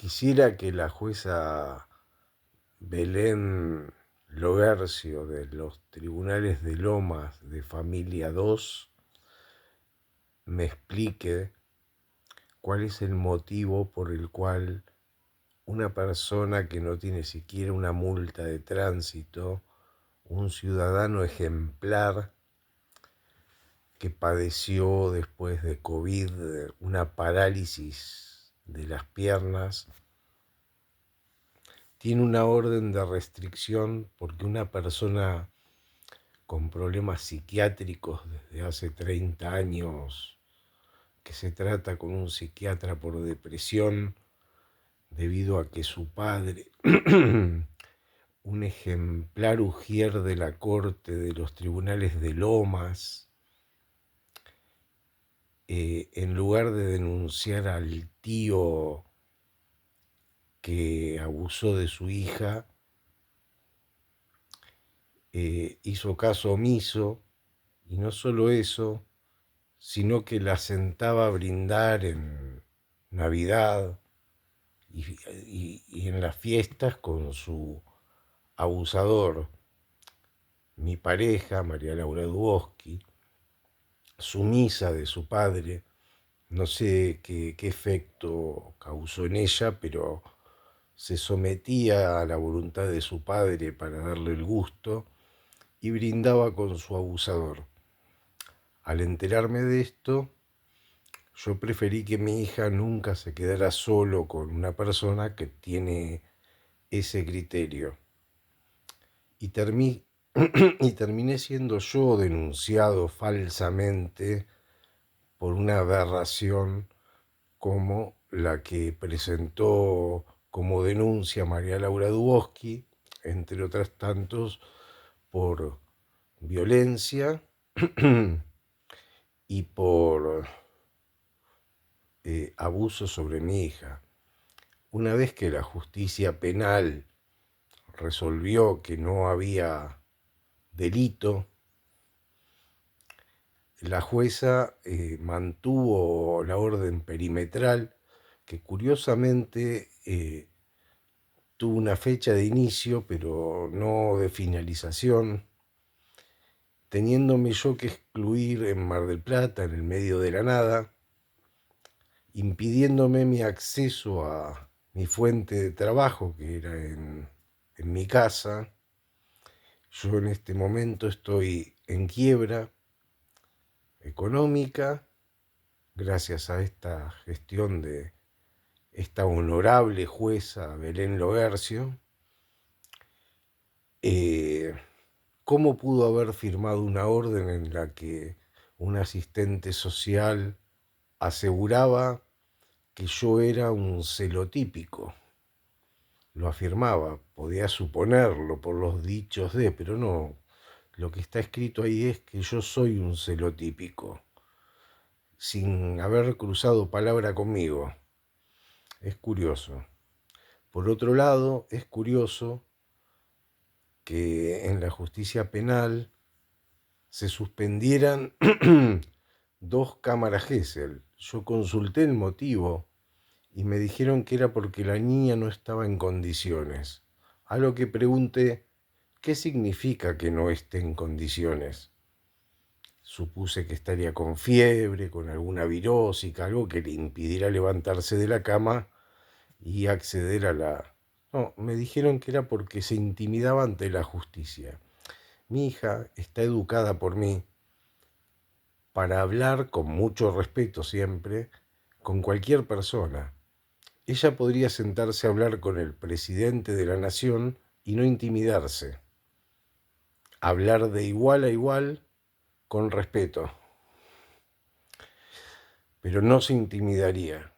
Quisiera que la jueza Belén Logercio de los tribunales de Lomas de Familia 2 me explique cuál es el motivo por el cual una persona que no tiene siquiera una multa de tránsito, un ciudadano ejemplar que padeció después de COVID una parálisis de las piernas, tiene una orden de restricción porque una persona con problemas psiquiátricos desde hace 30 años, que se trata con un psiquiatra por depresión, debido a que su padre, un ejemplar ujier de la corte de los tribunales de Lomas, en lugar de denunciar al tío que abusó de su hija, hizo caso omiso, y no solo eso, sino que la sentaba a brindar en Navidad y en las fiestas con su abusador, mi pareja, María Laura Dubosky, sumisa de su padre. No sé qué efecto causó en ella, pero se sometía a la voluntad de su padre para darle el gusto y brindaba con su abusador. Al enterarme de esto, yo preferí que mi hija nunca se quedara solo con una persona que tiene ese criterio. Y, y terminé siendo yo denunciado falsamente por una aberración como la que presentó como denuncia María Laura Dubosky, entre otras tantos, por violencia y por abuso sobre mi hija. Una vez que la justicia penal resolvió que no había delito, la jueza mantuvo la orden perimetral, que curiosamente tuvo una fecha de inicio, pero no de finalización, teniéndome yo que excluir en Mar del Plata, en el medio de la nada, impidiéndome mi acceso a mi fuente de trabajo, que era en mi casa. Yo en este momento estoy en quiebra económica gracias a esta gestión de esta honorable jueza Belén Logercio. ¿Cómo pudo haber firmado una orden en la que un asistente social aseguraba que yo era un celotípico? Lo afirmaba, podía suponerlo por los dichos de, pero no. Lo que está escrito ahí es que yo soy un celotípico, sin haber cruzado palabra conmigo. Es curioso. Por otro lado, es curioso que en la justicia penal se suspendieran dos cámaras Gesell. Yo consulté el motivo y me dijeron que era porque la niña no estaba en condiciones. A lo que pregunté, ¿qué significa que no esté en condiciones? Supuse que estaría con fiebre, con alguna virosis, algo que le impidiera levantarse de la cama y acceder a la... No, me dijeron que era porque se intimidaba ante la justicia. Mi hija está educada por mí para hablar con mucho respeto siempre con cualquier persona. Ella podría sentarse a hablar con el presidente de la nación y no intimidarse. Hablar de igual a igual con respeto. Pero no se intimidaría.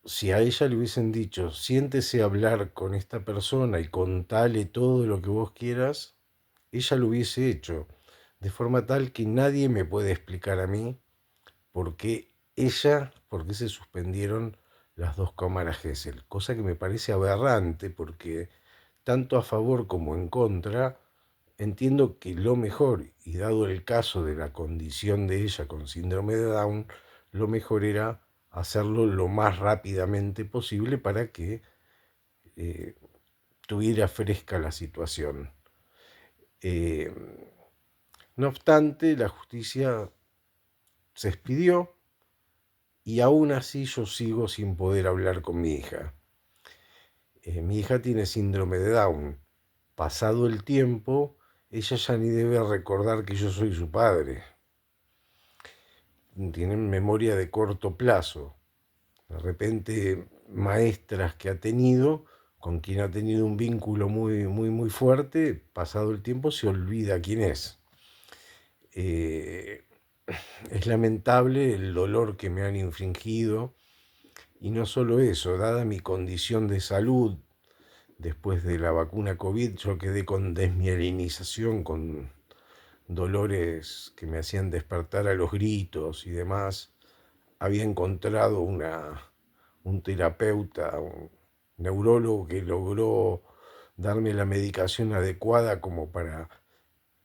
Si a ella le hubiesen dicho, siéntese a hablar con esta persona y contale todo lo que vos quieras, ella lo hubiese hecho, de forma tal que nadie me puede explicar a mí por qué se suspendieron las dos cámaras Gesell, cosa que me parece aberrante porque tanto a favor como en contra, entiendo que lo mejor, y dado el caso de la condición de ella con síndrome de Down, lo mejor era hacerlo lo más rápidamente posible para que tuviera fresca la situación. Eh, no obstante, la justicia se expidió y aún así yo sigo sin poder hablar con mi hija. Mi hija tiene síndrome de Down. Pasado el tiempo, ella ya ni debe recordar que yo soy su padre. Tiene memoria de corto plazo. De repente, maestras que ha tenido, con quien ha tenido un vínculo muy fuerte, pasado el tiempo se olvida quién es. Es lamentable el dolor que me han infligido, y no solo eso, dada mi condición de salud, después de la vacuna COVID, yo quedé con desmielinización, con dolores que me hacían despertar a los gritos y demás. Había encontrado un terapeuta, un neurólogo que logró darme la medicación adecuada como para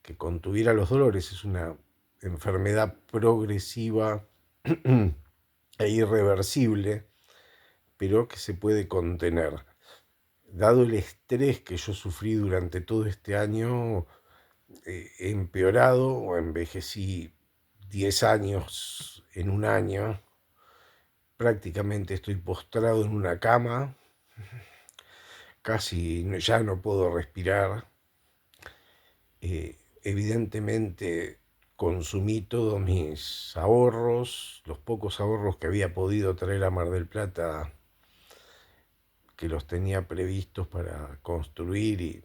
que contuviera los dolores. Es una enfermedad progresiva e irreversible, pero que se puede contener. Dado el estrés que yo sufrí durante todo este año, he empeorado o envejecí 10 años en un año. Prácticamente estoy postrado en una cama, casi ya no puedo respirar. Evidentemente consumí todos mis ahorros, los pocos ahorros que había podido traer a Mar del Plata, que los tenía previstos para construir y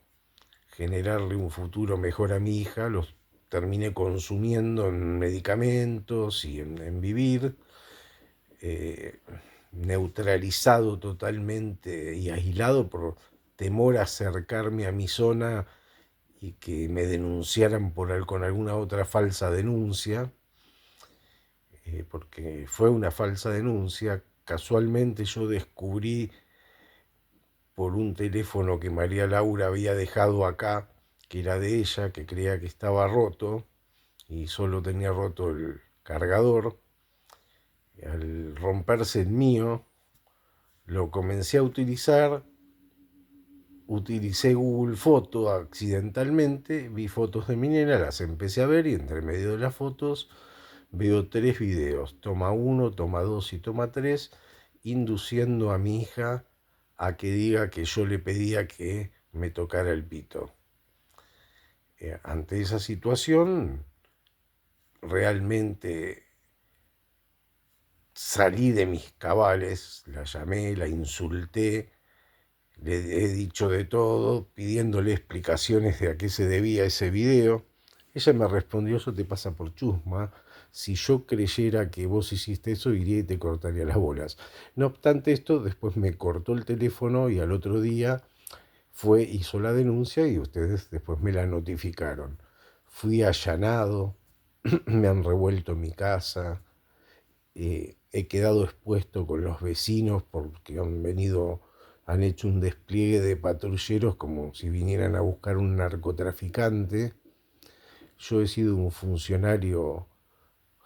generarle un futuro mejor a mi hija, los terminé consumiendo en medicamentos y en vivir, neutralizado totalmente y aislado por temor a acercarme a mi zona y que me denunciaran con alguna otra falsa denuncia, porque fue una falsa denuncia. Casualmente yo descubrí por un teléfono que María Laura había dejado acá, que era de ella, que creía que estaba roto y solo tenía roto el cargador. Y al romperse el mío, lo comencé a utilizar. Utilicé Google Foto accidentalmente, vi fotos de mi nena, las empecé a ver y entre medio de las fotos veo 3 videos, toma 1, toma 2 y toma 3, induciendo a mi hija a que diga que yo le pedía que me tocara el pito. Ante esa situación, realmente salí de mis cabales, la llamé, la insulté, le he dicho de todo, pidiéndole explicaciones de a qué se debía ese video. Ella me respondió: eso te pasa por chusma. Si yo creyera que vos hiciste eso, iría y te cortaría las bolas. No obstante esto, después me cortó el teléfono y al otro día hizo la denuncia y ustedes después me la notificaron. Fui allanado, me han revuelto mi casa, he quedado expuesto con los vecinos porque han hecho un despliegue de patrulleros como si vinieran a buscar un narcotraficante. Yo he sido un funcionario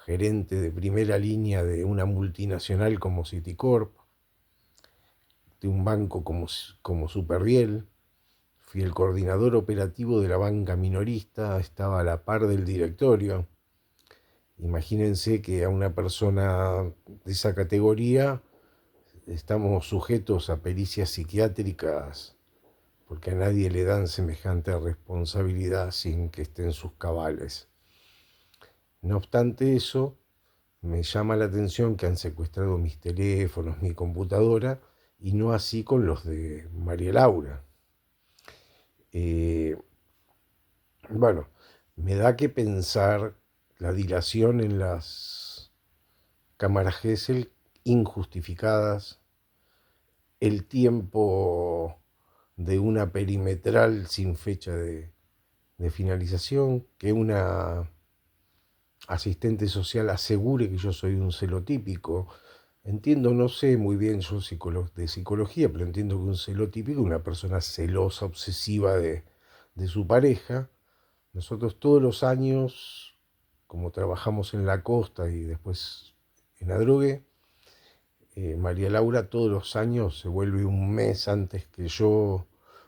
gerente de primera línea de una multinacional como Citicorp, de un banco como Superviel. Fui el coordinador operativo de la banca minorista, estaba a la par del directorio. Imagínense que a una persona de esa categoría estamos sujetos a pericias psiquiátricas porque a nadie le dan semejante responsabilidad sin que esté en sus cabales. No obstante eso, me llama la atención que han secuestrado mis teléfonos, mi computadora, y no así con los de María Laura. Bueno, me da que pensar la dilación en las cámaras Gesell injustificadas, el tiempo de una perimetral sin fecha de finalización, que una asistente social asegure que yo soy un celotípico. Entiendo, no sé muy bien yo de psicología, pero entiendo que un celotípico es una persona celosa, obsesiva de su pareja. Nosotros todos los años, como trabajamos en la costa y después en Adrogué, María Laura todos los años se vuelve un mes antes que yo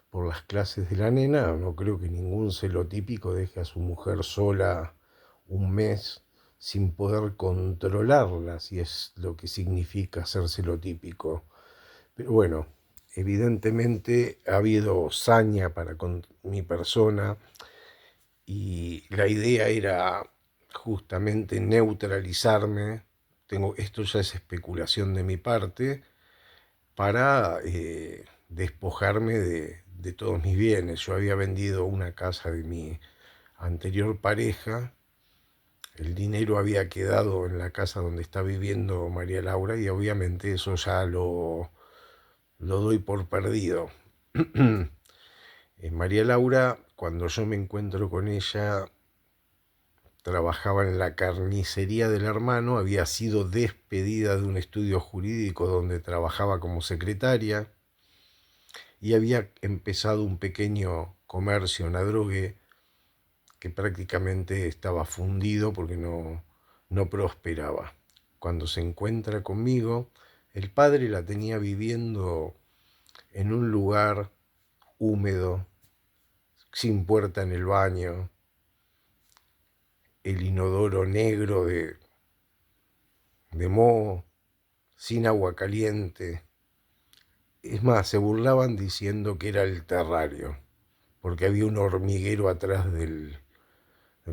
por las clases de la nena. No creo que ningún celotípico deje a su mujer sola un mes sin poder controlarla, si es lo que significa ser celotípico. Pero bueno, evidentemente ha habido saña para con mi persona y la idea era justamente neutralizarme. Esto ya es especulación de mi parte, para despojarme de todos mis bienes. Yo había vendido una casa de mi anterior pareja, el dinero había quedado en la casa donde está viviendo María Laura y obviamente eso ya lo doy por perdido. María Laura, cuando yo me encuentro con ella, trabajaba en la carnicería del hermano, había sido despedida de un estudio jurídico donde trabajaba como secretaria y había empezado un pequeño comercio, una drogue que prácticamente estaba fundido porque no prosperaba. Cuando se encuentra conmigo, el padre la tenía viviendo en un lugar húmedo, sin puerta en el baño, el inodoro negro de moho, sin agua caliente. Es más, se burlaban diciendo que era el terrario, porque había un hormiguero atrás del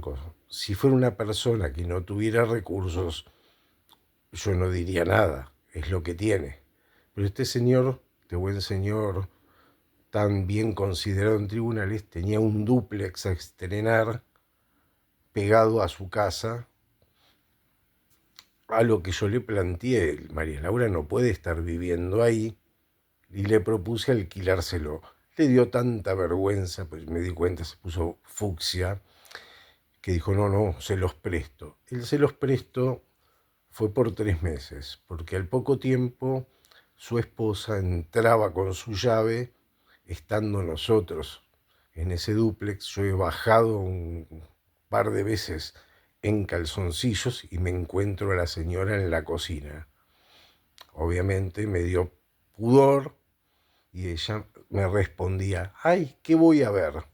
coso. Si fuera una persona que no tuviera recursos, yo no diría nada, es lo que tiene. Pero este señor, este buen señor, tan bien considerado en tribunales, tenía un dúplex a estrenar pegado a su casa, a lo que yo le planteé: María Laura no puede estar viviendo ahí, y le propuse alquilárselo. Le dio tanta vergüenza, pues me di cuenta, se puso fucsia, que dijo: no, se los presto. El se los presto fue por 3 meses, porque al poco tiempo su esposa entraba con su llave, estando nosotros en ese dúplex. Yo he bajado un par de veces en calzoncillos y me encuentro a la señora en la cocina. Obviamente me dio pudor y ella me respondía: ay, ¿qué voy a ver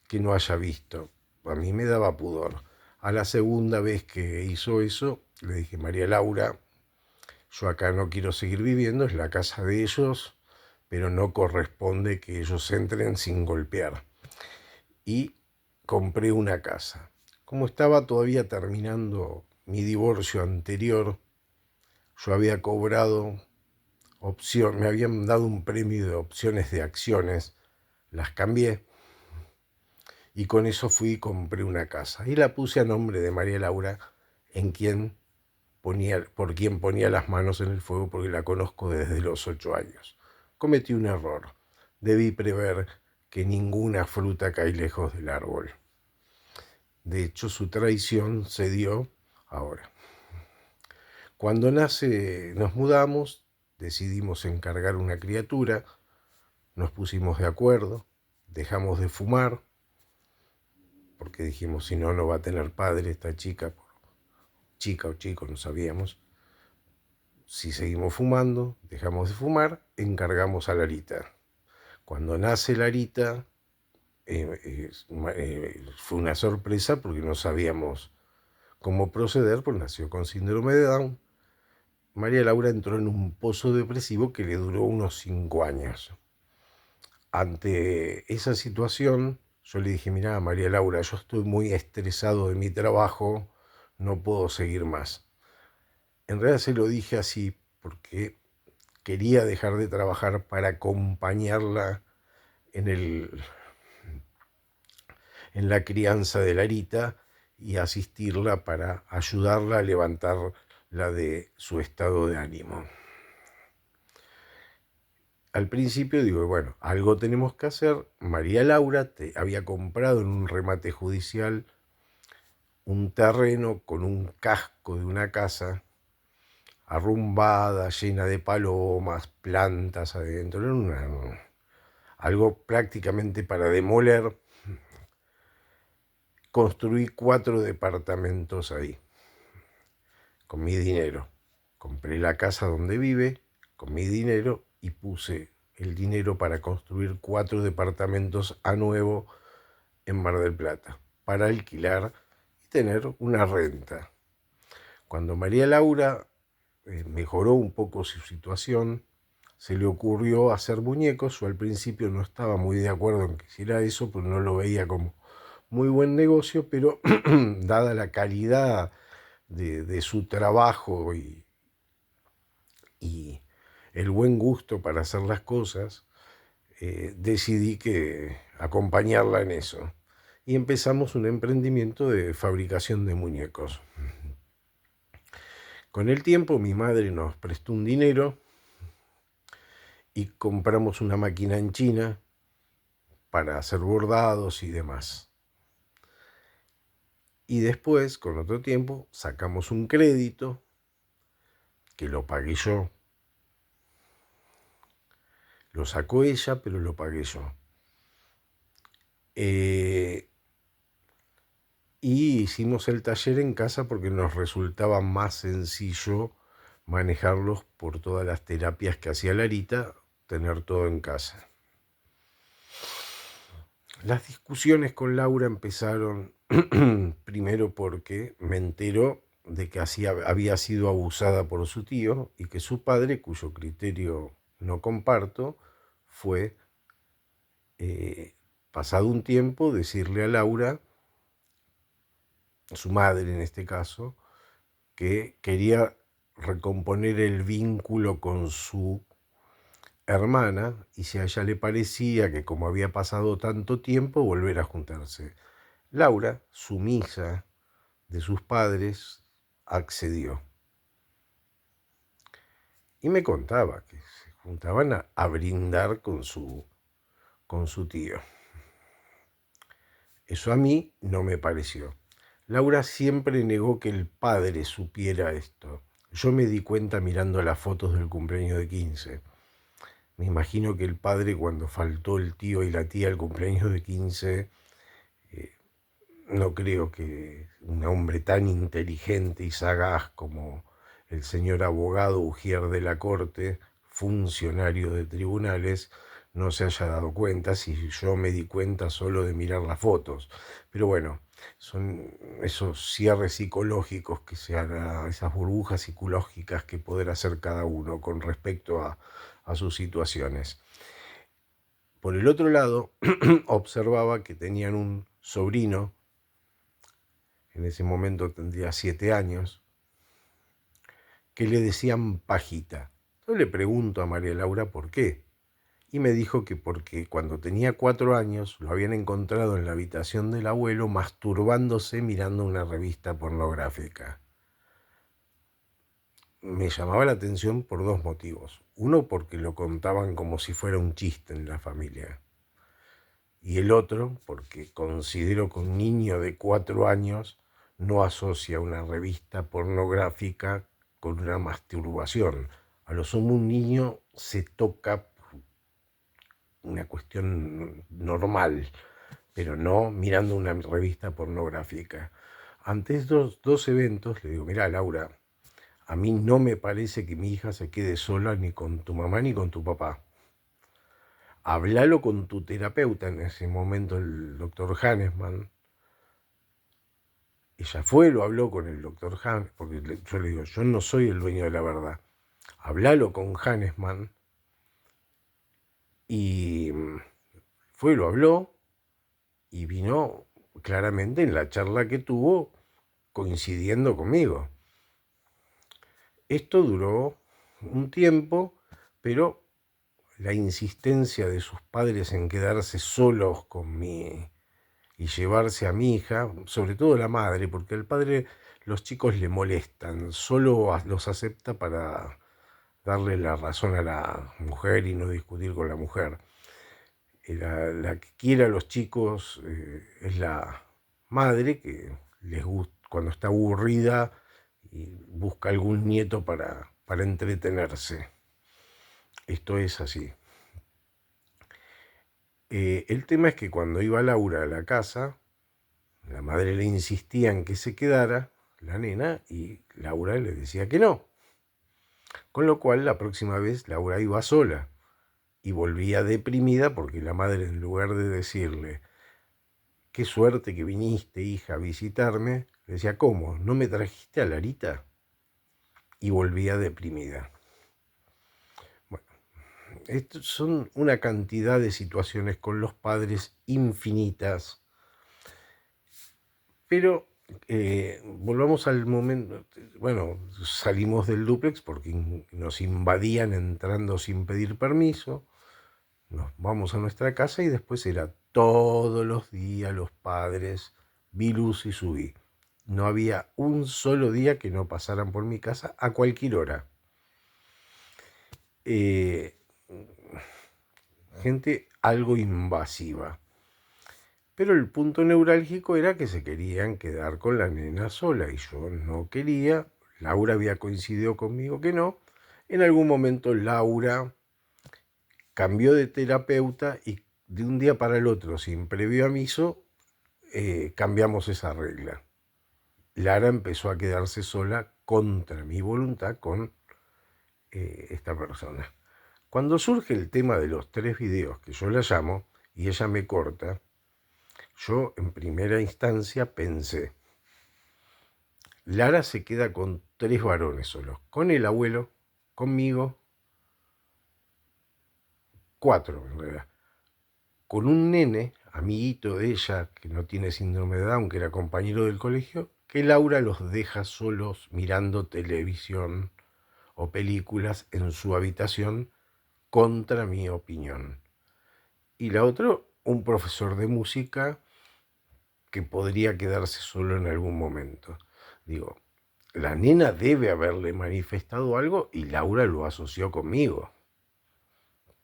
que no haya visto? A mí me daba pudor. A la segunda vez que hizo eso, le dije: María Laura, yo acá no quiero seguir viviendo, es la casa de ellos, pero no corresponde que ellos entren sin golpear. Y compré una casa. Como estaba todavía terminando mi divorcio anterior, yo había cobrado me habían dado un premio de opciones de acciones, las cambié y con eso fui y compré una casa. Y la puse a nombre de María Laura, por quien ponía las manos en el fuego, porque la conozco desde los 8 años. Cometí un error. Debí prever que ninguna fruta cae lejos del árbol. De hecho, su traición se dio ahora. Cuando nos mudamos, decidimos encargar una criatura, nos pusimos de acuerdo, dejamos de fumar, porque dijimos: si no, no va a tener padre esta chica, chica o chico, no sabíamos. Si seguimos fumando, dejamos de fumar, encargamos a Larita. Cuando nace Larita, fue una sorpresa porque no sabíamos cómo proceder, pues nació con síndrome de Down. María Laura entró en un pozo depresivo que le duró unos 5 años. Ante esa situación, yo le dije: mirá, María Laura, yo estoy muy estresado de mi trabajo, no puedo seguir más. En realidad se lo dije así porque quería dejar de trabajar para acompañarla en la crianza de Larita y asistirla para ayudarla a levantarla de su estado de ánimo. Al principio digo: bueno, algo tenemos que hacer. María Laura había comprado en un remate judicial un terreno con un casco de una casa arrumbada, llena de palomas, plantas adentro. Era algo prácticamente para demoler. Construí 4 departamentos ahí, con mi dinero. Compré la casa donde vive con mi dinero y puse el dinero para construir 4 departamentos a nuevo en Mar del Plata, para alquilar y tener una renta. Cuando María Laura mejoró un poco su situación, se le ocurrió hacer muñecos. Yo al principio no estaba muy de acuerdo en que hiciera eso, pero no lo veía como muy buen negocio, pero dada la calidad de su trabajo y el buen gusto para hacer las cosas, decidí que acompañarla en eso. Y empezamos un emprendimiento de fabricación de muñecos. Con el tiempo mi madre nos prestó un dinero y compramos una máquina en China para hacer bordados y demás. Y después, con otro tiempo, sacamos un crédito que lo pagué yo. Lo sacó ella, pero lo pagué yo. Y hicimos el taller en casa porque nos resultaba más sencillo manejarlos por todas las terapias que hacía Larita, tener todo en casa. Las discusiones con Laura empezaron primero porque me enteró de que había sido abusada por su tío y que su padre, cuyo criterio no comparto, fue, pasado un tiempo, decirle a Laura, su madre en este caso, que quería recomponer el vínculo con su hermana y si a ella le parecía que como había pasado tanto tiempo, volver a juntarse. Laura, sumisa de sus padres, accedió. Y me contaba que se juntaban a brindar con su tío. Eso a mí no me pareció. Laura siempre negó que el padre supiera esto. Yo me di cuenta mirando las fotos del cumpleaños de 15. Me imagino que el padre, cuando faltó el tío y la tía al cumpleaños de 15, no creo que un hombre tan inteligente y sagaz como el señor abogado Ujier de la Corte, funcionario de tribunales, no se haya dado cuenta, si yo me di cuenta solo de mirar las fotos. Pero bueno, son esos cierres psicológicos que se hagan, esas burbujas psicológicas que podrá hacer cada uno con respecto a sus situaciones. Por el otro lado, observaba que tenían un sobrino, en ese momento tendría 7 años, que le decían Pajita. Yo le pregunto a María Laura por qué, y me dijo que porque cuando tenía 4 años lo habían encontrado en la habitación del abuelo masturbándose mirando una revista pornográfica. Me llamaba la atención por 2 motivos. Uno, porque lo contaban como si fuera un chiste en la familia. Y el otro, porque considero que un niño de 4 años no asocia una revista pornográfica con una masturbación. A lo sumo un niño se toca por una cuestión normal, pero no mirando una revista pornográfica. Ante estos 2 eventos le digo, mirá Laura, a mí no me parece que mi hija se quede sola ni con tu mamá ni con tu papá. Hablalo con tu terapeuta, en ese momento el doctor Hannesman. Ella fue, lo habló con el doctor Hannesman, porque yo le digo, yo no soy el dueño de la verdad. Hablalo con Hannesman. Y fue, lo habló y vino claramente en la charla que tuvo coincidiendo conmigo. Esto duró un tiempo, pero la insistencia de sus padres en quedarse solos con mí y llevarse a mi hija, sobre todo la madre, porque al padre los chicos le molestan, solo los acepta para darle la razón a la mujer y no discutir con la mujer. La que quiere a los chicos es la madre, que les gusta, cuando está aburrida y busca algún nieto para entretenerse. Esto es así. El tema es que cuando iba Laura a la casa, la madre le insistía en que se quedara, la nena, y Laura le decía que no. Con lo cual, la próxima vez Laura iba sola y volvía deprimida porque la madre, en lugar de decirle, qué suerte que viniste, hija, a visitarme, le decía, ¿cómo? ¿No me trajiste a Larita? Y volvía deprimida. Bueno, estos son una cantidad de situaciones con los padres infinitas, pero volvamos al momento. Bueno, salimos del dúplex porque nos invadían entrando sin pedir permiso, nos vamos a nuestra casa y después era todos los días los padres, vi luz y subí. No había un solo día que no pasaran por mi casa a cualquier hora. Gente algo invasiva. Pero el punto neurálgico era que se querían quedar con la nena sola y yo no quería. Laura había coincidido conmigo que no. En algún momento Laura cambió de terapeuta y de un día para el otro, sin previo aviso, cambiamos esa regla. Lara empezó a quedarse sola contra mi voluntad con esta persona. Cuando surge el tema de los 3 videos que yo la llamo y ella me corta, yo en primera instancia pensé, Lara se queda con 3 varones solos, con el abuelo, conmigo, 4 en realidad, con un nene, amiguito de ella, que no tiene síndrome de Down, que era compañero del colegio, que Laura los deja solos mirando televisión o películas en su habitación contra mi opinión. Y la otra, un profesor de música que podría quedarse solo en algún momento. Digo, la nena debe haberle manifestado algo y Laura lo asoció conmigo.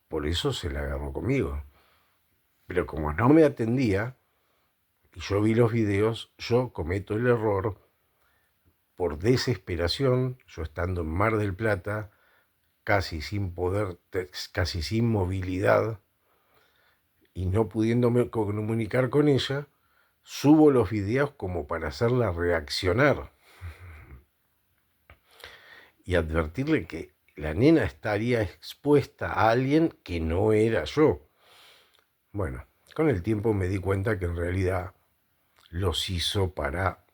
Por eso se la agarró conmigo. Pero como no me atendía, y yo vi los videos, yo cometo el error, por desesperación, yo estando en Mar del Plata, casi sin poder, casi sin movilidad, y no pudiéndome comunicar con ella, subo los videos como para hacerla reaccionar y advertirle que la nena estaría expuesta a alguien que no era yo. Bueno, con el tiempo me di cuenta que en realidad los hizo para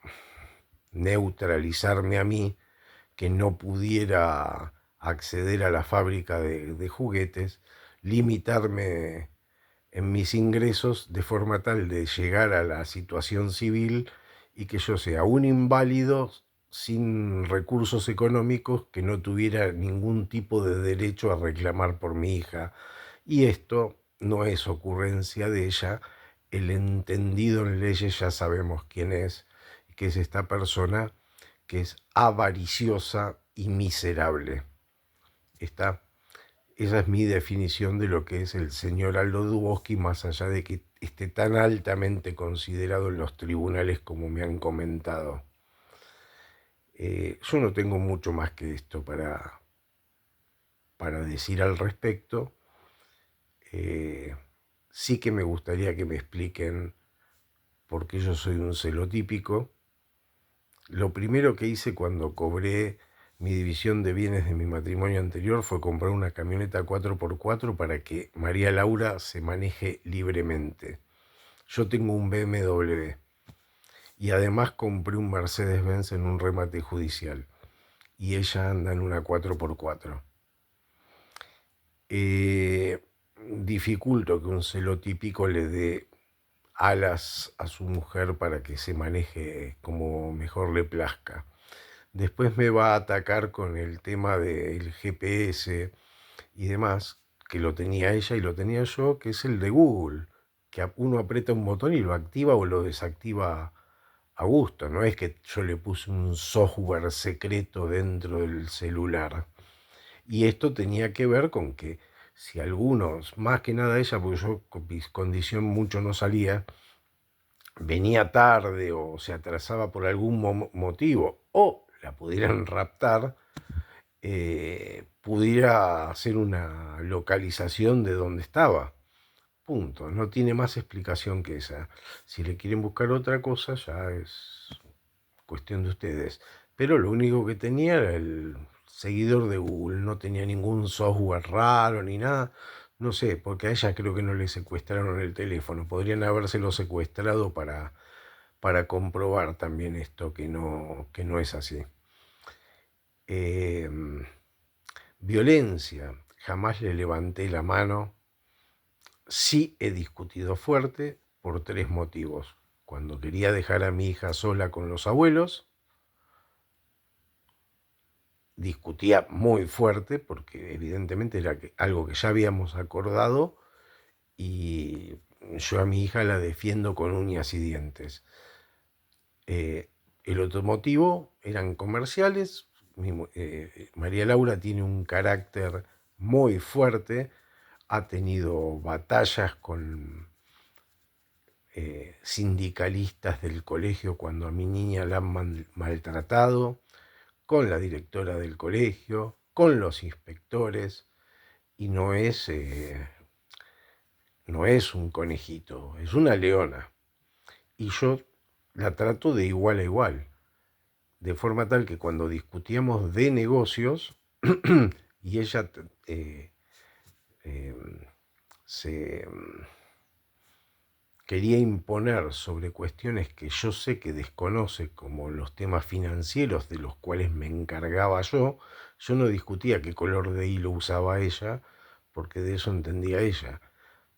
neutralizarme a mí, que no pudiera acceder a la fábrica de juguetes, limitarme en mis ingresos de forma tal de llegar a la situación civil y que yo sea un inválido sin recursos económicos que no tuviera ningún tipo de derecho a reclamar por mi hija. Y esto no es ocurrencia de ella, el entendido en leyes ya sabemos quién es, que es esta persona que es avariciosa y miserable. Esa es mi definición de lo que es el señor Aldo Duboski, más allá de que esté tan altamente considerado en los tribunales como me han comentado. Yo no tengo mucho más que esto para decir al respecto. Sí que me gustaría que me expliquen por qué yo soy un celotípico. Lo primero que hice cuando cobré mi división de bienes de mi matrimonio anterior fue comprar una camioneta 4x4 para que María Laura se maneje libremente. Yo tengo un BMW y además compré un Mercedes-Benz en un remate judicial y ella anda en una 4x4. Dificulto que un celotípico le dé alas a su mujer para que se maneje como mejor le plazca. Después me va a atacar con el tema del GPS y demás, que lo tenía ella y lo tenía yo, que es el de Google, que uno aprieta un botón y lo activa o lo desactiva a gusto. No es que yo le puse un software secreto dentro del celular. Y esto tenía que ver con que si algunos, más que nada ella, porque yo con mi condición mucho no salía, venía tarde o se atrasaba por algún motivo o la pudieran raptar, pudiera hacer una localización de dónde estaba. Punto. No tiene más explicación que esa. Si le quieren buscar otra cosa ya es cuestión de ustedes. Pero lo único que tenía era el seguidor de Google, no tenía ningún software raro ni nada. No sé, porque a ella creo que no le secuestraron el teléfono. Podrían habérselo secuestrado para comprobar también esto, que no es así. Violencia, jamás le levanté la mano. Sí he discutido fuerte por 3 motivos. Cuando quería dejar a mi hija sola con los abuelos, discutía muy fuerte porque evidentemente era algo que ya habíamos acordado y yo a mi hija la defiendo con uñas y dientes. El otro motivo eran comerciales. María Laura tiene un carácter muy fuerte, ha tenido batallas con sindicalistas del colegio cuando a mi niña la han maltratado, con la directora del colegio, con los inspectores, y no es un conejito, es una leona. Y yo la trato de igual a igual, de forma tal que cuando discutíamos de negocios y ella eh, se quería imponer sobre cuestiones que yo sé que desconoce, como los temas financieros de los cuales me encargaba yo no discutía qué color de hilo usaba ella, porque de eso entendía ella,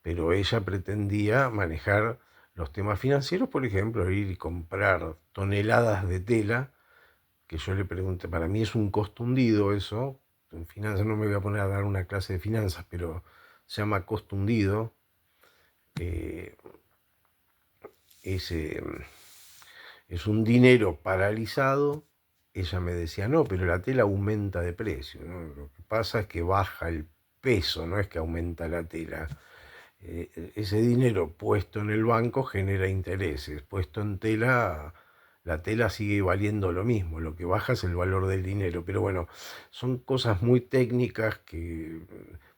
pero ella pretendía manejar los temas financieros, por ejemplo, ir y comprar toneladas de tela, que yo le pregunté, para mí es un costo hundido eso, en finanzas no me voy a poner a dar una clase de finanzas, pero se llama costo hundido. Ese es un dinero paralizado. Ella me decía, no, pero la tela aumenta de precio, ¿no? Lo que pasa es que baja el peso, no es que aumenta la tela. Ese dinero puesto en el banco genera intereses, puesto en tela, la tela sigue valiendo lo mismo, lo que baja es el valor del dinero. Pero bueno, son cosas muy técnicas que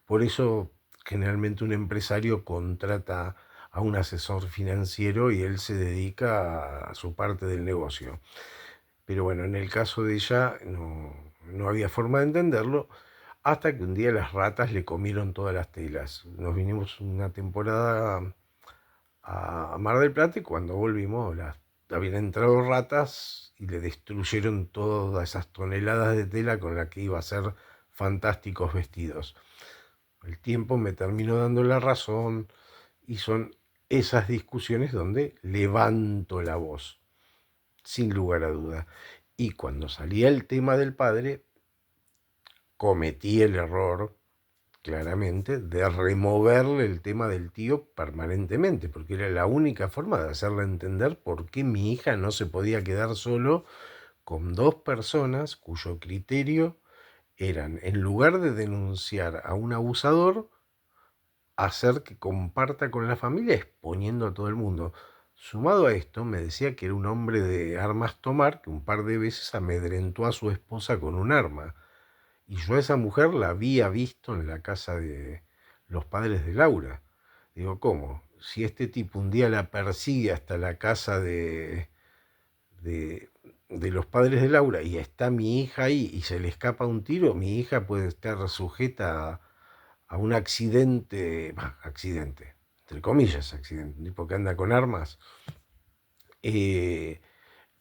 por eso generalmente un empresario contrata a un asesor financiero y él se dedica a su parte del negocio. Pero bueno, en el caso de ella no había forma de entenderlo, hasta que un día las ratas le comieron todas las telas. Nos vinimos una temporada a Mar del Plata y cuando volvimos habían entrado ratas y le destruyeron todas esas toneladas de tela con la que iba a hacer fantásticos vestidos. El tiempo me terminó dando la razón y son esas discusiones donde levanto la voz, sin lugar a duda. Y cuando salía el tema del padre, cometí el error, claramente, de removerle el tema del tío permanentemente, porque era la única forma de hacerle entender por qué mi hija no se podía quedar solo con 2 personas cuyo criterio eran, en lugar de denunciar a un abusador, hacer que comparta con la familia exponiendo a todo el mundo. Sumado a esto, me decía que era un hombre de armas tomar, que un par de veces amedrentó a su esposa con un arma. Y yo a esa mujer la había visto en la casa de los padres de Laura. Digo, ¿cómo? Si este tipo un día la persigue hasta la casa de, de los padres de Laura y está mi hija ahí y se le escapa un tiro, mi hija puede estar sujeta a un accidente, accidente, entre comillas, accidente, un tipo que anda con armas. Eh,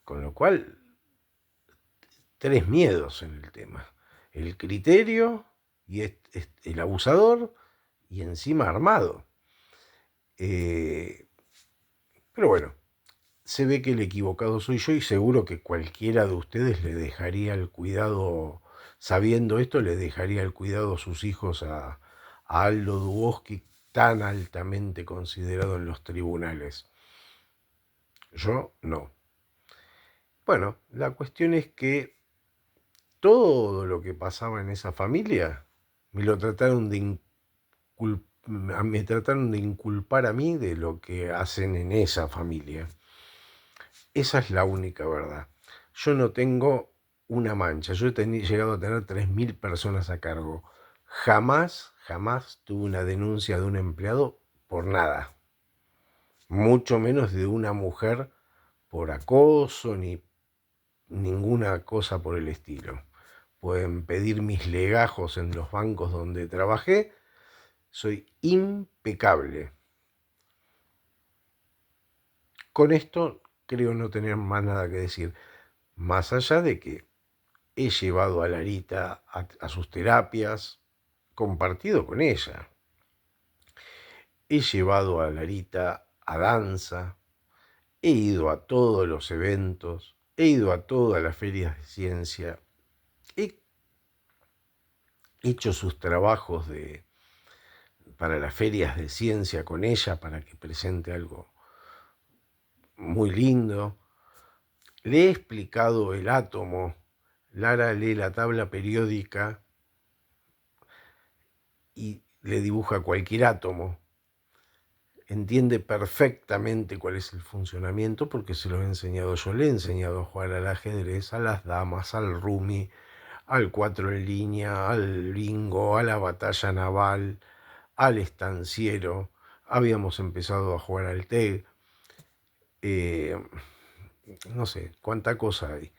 con lo cual, 3 miedos en el tema. El criterio y el abusador y encima armado. Pero bueno, se ve que el equivocado soy yo y seguro que cualquiera de ustedes le dejaría el cuidado, sabiendo esto, le dejaría el cuidado a sus hijos a Aldo Duboski, tan altamente considerado en los tribunales. Yo no. Bueno, la cuestión es que todo lo que pasaba en esa familia me trataron de inculpar a mí de lo que hacen en esa familia. Esa es la única verdad. Yo no tengo una mancha. Yo he llegado a tener 3.000 personas a cargo. Jamás tuve una denuncia de un empleado por nada. Mucho menos de una mujer por acoso ni ninguna cosa por el estilo. pueden pedir mis legajos en los bancos donde trabajé. Soy impecable. Con esto creo no tener más nada que decir, más allá de que he llevado a Larita a sus terapias, compartido con ella. He llevado a Larita a danza, he ido a todos los eventos, he ido a todas las ferias de ciencia, he hecho sus trabajos para las ferias de ciencia con ella para que presente algo muy lindo. Le he explicado el átomo. Lara lee la tabla periódica y le dibuja cualquier átomo. Entiende perfectamente cuál es el funcionamiento porque se lo he enseñado yo. Le he enseñado a jugar al ajedrez, a las damas, al rumi, al 4 en línea, al bingo, a la batalla naval, al estanciero. Habíamos empezado a jugar al TEG. No sé cuánta cosa hay.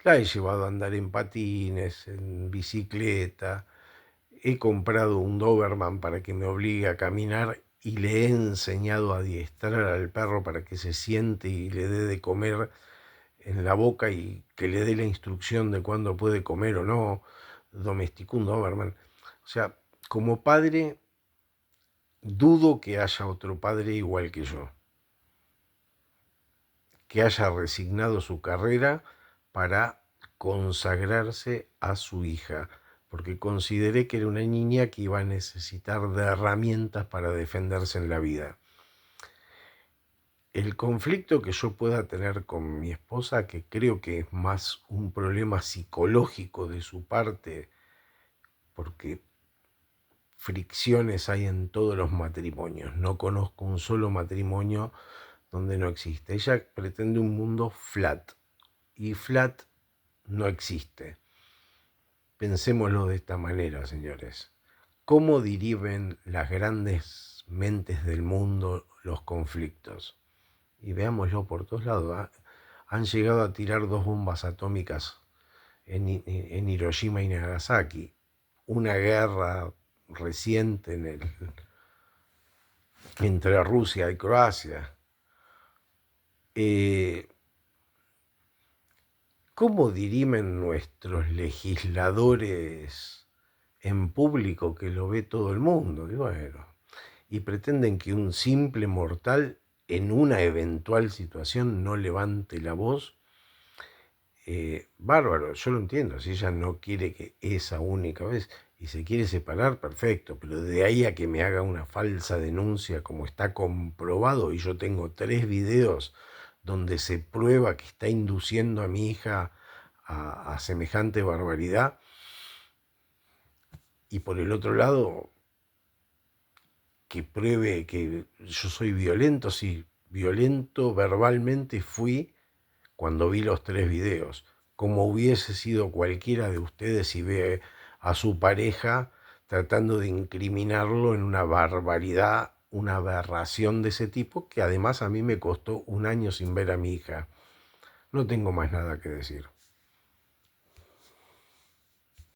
La he llevado a andar en patines, en bicicleta. He comprado un Doberman para que me obligue a caminar y le he enseñado a adiestrar al perro para que se siente y le dé de comer en la boca y que le dé la instrucción de cuándo puede comer o no. Domesticó un Doberman. O sea, como padre, dudo que haya otro padre igual que yo, que haya resignado su carrera para consagrarse a su hija, porque consideré que era una niña que iba a necesitar de herramientas para defenderse en la vida. El conflicto que yo pueda tener con mi esposa, que creo que es más un problema psicológico de su parte, porque fricciones hay en todos los matrimonios. No conozco un solo matrimonio donde no existe. Ella pretende un mundo flat, y flat no existe. Pensémoslo de esta manera, señores. ¿Cómo dirigen las grandes mentes del mundo los conflictos? Y veámoslo por todos lados. Han llegado a tirar 2 bombas atómicas en Hiroshima y Nagasaki. Una guerra reciente entre Rusia y Croacia. ¿Cómo dirimen nuestros legisladores en público que lo ve todo el mundo? Y bueno, y pretenden que un simple mortal en una eventual situación no levante la voz. Bárbaro, yo lo entiendo. Si ella no quiere que esa única vez y se quiere separar, perfecto, pero de ahí a que me haga una falsa denuncia como está comprobado, y yo tengo 3 videos donde se prueba que está induciendo a mi hija a semejante barbaridad. Y por el otro lado, que pruebe que yo soy violento. Sí, violento verbalmente fui cuando vi los 3 videos, como hubiese sido cualquiera de ustedes si ve a su pareja tratando de incriminarlo en una barbaridad, una aberración de ese tipo, que además a mí me costó 1 año sin ver a mi hija. No tengo más nada que decir.